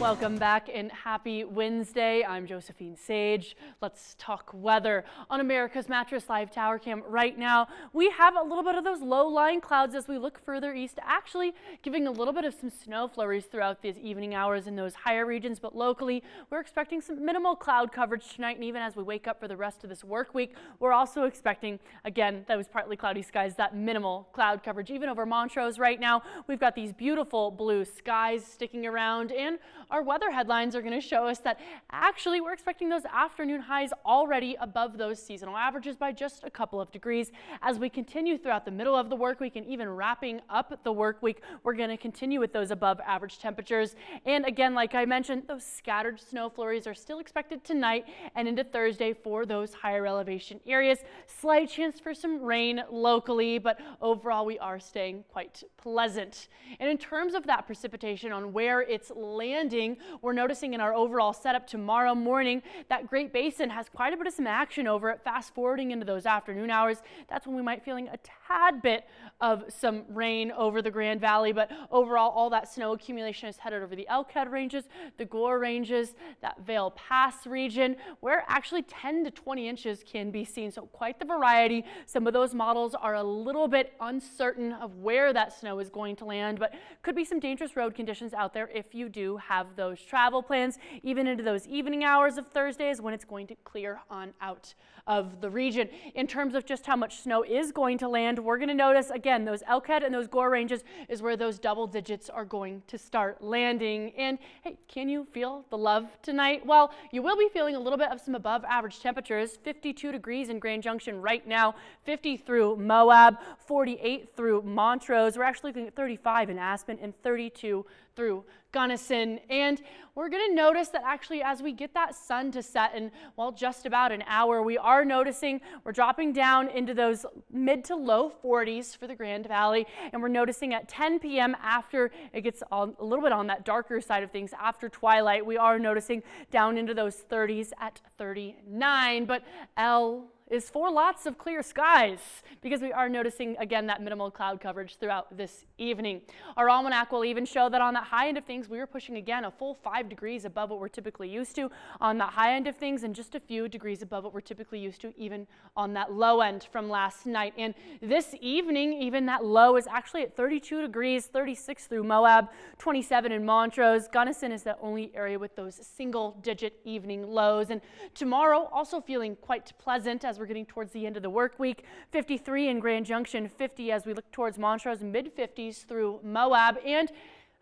Welcome back and happy Wednesday. I'm Josephine Sage. Let's talk weather. On America's Mattress Live Tower Cam right now, we have a little bit of those low-lying clouds as we look further east, actually giving a little bit of some snow flurries throughout these evening hours in those higher regions, but locally we're expecting some minimal cloud coverage tonight, and even as we wake up for the rest of this work week, we're also expecting, again, those partly cloudy skies, that minimal cloud coverage. Even over Montrose right now, we've got these beautiful blue skies sticking around, and our weather headlines are going to show us that actually we're expecting those afternoon highs already above those seasonal averages by just a couple of degrees. As we continue throughout the middle of the work week and even wrapping up the work week, we're going to continue with those above average temperatures. And again, like I mentioned, those scattered snow flurries are still expected tonight and into Thursday for those higher elevation areas. Slight chance for some rain locally, but overall we are staying quite pleasant. And in terms of that precipitation on where it's landing, we're noticing in our overall setup tomorrow morning that Great Basin has quite a bit of some action over it. Fast forwarding into those afternoon hours, that's when we might feeling a tad bit of some rain over the Grand Valley, but overall all that snow accumulation is headed over the Elkhead ranges, the Gore ranges, that Vail Pass region, where actually 10 to 20 inches can be seen. So quite the variety. Some of those models are a little bit uncertain of where that snow is going to land, but could be some dangerous road conditions out there if you do have those travel plans, even into those evening hours of Thursdays when it's going to clear on out of the region. In terms of just how much snow is going to land, we're going to notice again those Elkhead and those Gore ranges is where those double digits are going to start landing. And hey, can you feel the love tonight? Well, you will be feeling a little bit of some above average temperatures. 52 degrees in Grand Junction right now, 50 through Moab, 48 through Montrose. We're actually looking at 35 in Aspen and 32 through Gunnison. And we're going to notice that actually as we get that sun to set in, well, just about an hour, we are noticing we're dropping down into those mid to low 40s for the Grand Valley. And we're noticing at 10 p.m. after it gets a little bit on that darker side of things after twilight, we are noticing down into those 30s at 39. But L is for lots of clear skies because we are noticing again that minimal cloud coverage throughout this evening. Our almanac will even show that on the high end of things we are pushing again a full 5 degrees above what we're typically used to on the high end of things and just a few degrees above what we're typically used to even on that low end from last night. And this evening even that low is actually at 32 degrees, 36 through Moab, 27 in Montrose. Gunnison is the only area with those single digit evening lows. And tomorrow also feeling quite pleasant as we're getting towards the end of the work week. 53 in Grand Junction, 50 as we look towards Montrose, mid 50s through Moab. And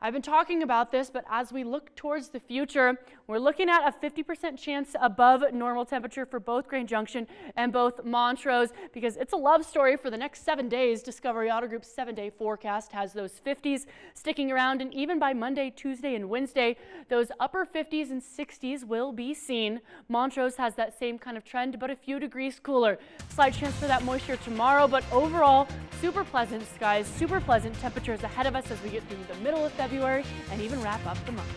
I've been talking about this, but as we look towards the future, we're looking at a 50% chance above normal temperature for both Grand Junction and both Montrose because it's a love story for the next 7 days. Discovery Auto Group's 7-day forecast has those 50s sticking around, and even by Monday, Tuesday, and Wednesday, those upper 50s and 60s will be seen. Montrose has that same kind of trend, but a few degrees cooler. Slight chance for that moisture tomorrow, but overall, super pleasant skies, super pleasant temperatures ahead of us as we get through the middle of February and even wrap up the month.